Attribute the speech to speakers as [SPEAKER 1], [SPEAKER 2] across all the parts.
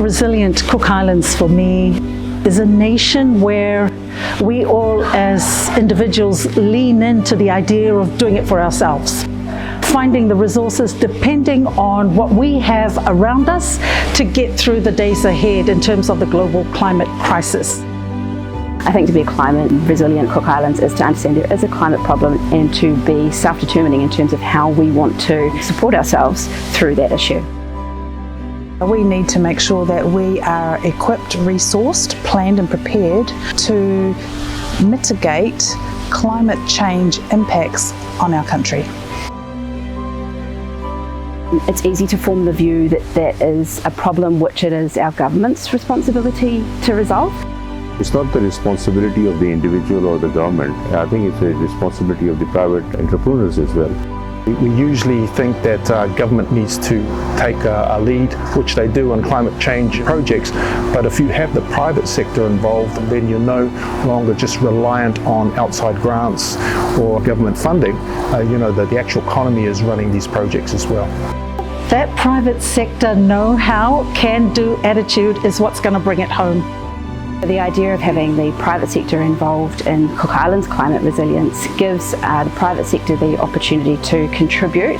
[SPEAKER 1] resilient Cook Islands for me is a nation where we all as individuals lean into the idea of doing it for ourselves, finding the resources depending on what we have around us to get through the days ahead in terms of the global climate crisis.
[SPEAKER 2] I think to be a climate resilient Cook Islands is to understand there is a climate problem and to be self-determining in terms of how we want to support ourselves through that issue.
[SPEAKER 3] We need to make sure that we are equipped, resourced, planned and prepared to mitigate climate change impacts on our country.
[SPEAKER 2] It's easy to form the view that that is a problem which it is our government's responsibility to resolve.
[SPEAKER 4] It's not the responsibility of the individual or the government. I think it's a responsibility of the private entrepreneurs as well.
[SPEAKER 5] We usually think that government needs to take a lead, which they do on climate change projects, but if you have the private sector involved, then you're no longer just reliant on outside grants or government funding. That the actual economy is running these projects as well.
[SPEAKER 1] That private sector know-how, can-do attitude is what's going to bring it home.
[SPEAKER 2] The idea of having the private sector involved in Cook Islands climate resilience gives the private sector the opportunity to contribute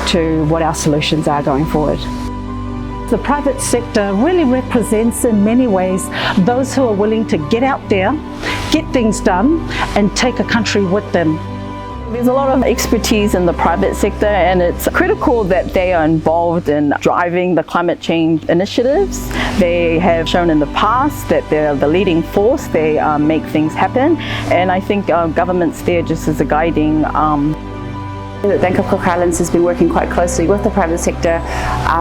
[SPEAKER 2] to what our solutions are going forward.
[SPEAKER 1] The private sector really represents in many ways those who are willing to get out there, get things done and take a country with them.
[SPEAKER 6] There's a lot of expertise in the private sector, and it's critical that they are involved in driving the climate change initiatives. They have shown in the past that they're the leading force. They make things happen, and I think government's there just as a guiding.
[SPEAKER 2] The Bank of Cook Islands has been working quite closely with the private sector,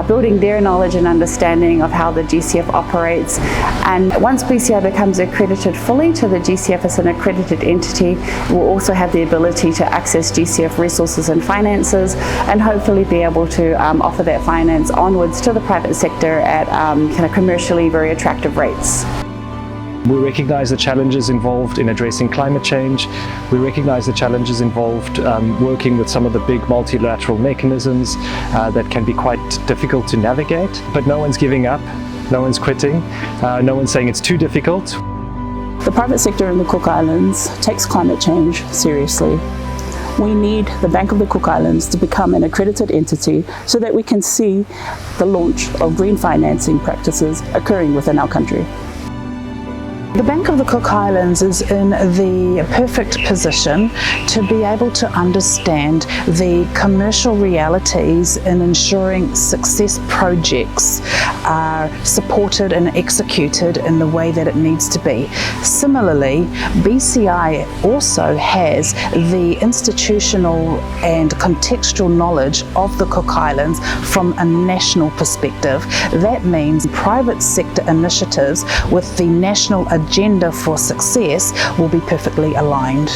[SPEAKER 2] building their knowledge and understanding of how the GCF operates. And once BCI becomes accredited fully to the GCF as an accredited entity, we'll also have the ability to access GCF resources and finances, and hopefully be able to offer that finance onwards to the private sector at kind of commercially very attractive rates.
[SPEAKER 7] We recognise the challenges involved in addressing climate change. We recognise the challenges involved working with some of the big multilateral mechanisms that can be quite difficult to navigate. But no one's giving up, no one's quitting, no one's saying it's too difficult.
[SPEAKER 3] The private sector in the Cook Islands takes climate change seriously. We need the Bank of the Cook Islands to become an accredited entity so that we can see the launch of green financing practices occurring within our country. The Bank of the Cook Islands is in the perfect position to be able to understand the commercial realities in ensuring success projects are supported and executed in the way that it needs to be. Similarly, BCI also has the institutional and contextual knowledge of the Cook Islands from a national perspective. That means private sector initiatives with the national agenda for success will be perfectly aligned.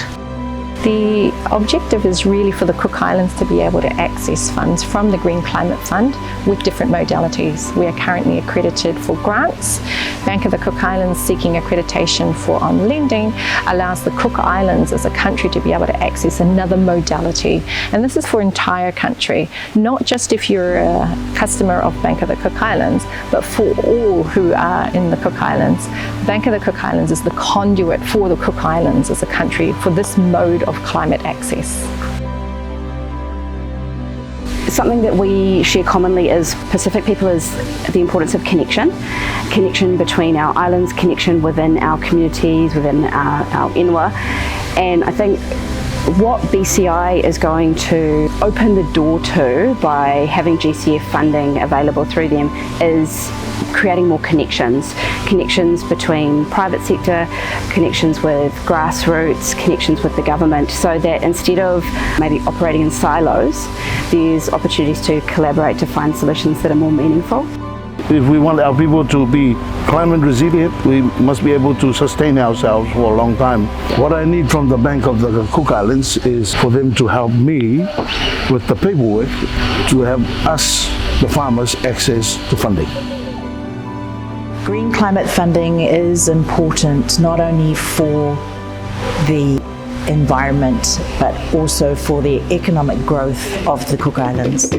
[SPEAKER 8] The objective is really for the Cook Islands to be able to access funds from the Green Climate Fund with different modalities. We are currently accredited for grants. Bank of the Cook Islands seeking accreditation for lending allows the Cook Islands as a country to be able to access another modality. And this is for entire country, not just if you're a customer of Bank of the Cook Islands, but for all who are in the Cook Islands. Bank of the Cook Islands is the conduit for the Cook Islands as a country for this mode of climate access.
[SPEAKER 2] Something that we share commonly as Pacific people is the importance of connection between our islands, connection within our communities, within our inwa. And I think what BCI is going to open the door to by having GCF funding available through them is creating more connections between private sector, connections with grassroots, connections with the government, so that instead of maybe operating in silos, there's opportunities to collaborate to find solutions that are more meaningful.
[SPEAKER 9] If we want our people to be climate resilient, we must be able to sustain ourselves for a long time. What I need from the Bank of the Cook Islands is for them to help me with the paperwork to have us, the farmers, access to funding.
[SPEAKER 10] Green climate funding is important not only for the environment but also for the economic growth of the Cook Islands.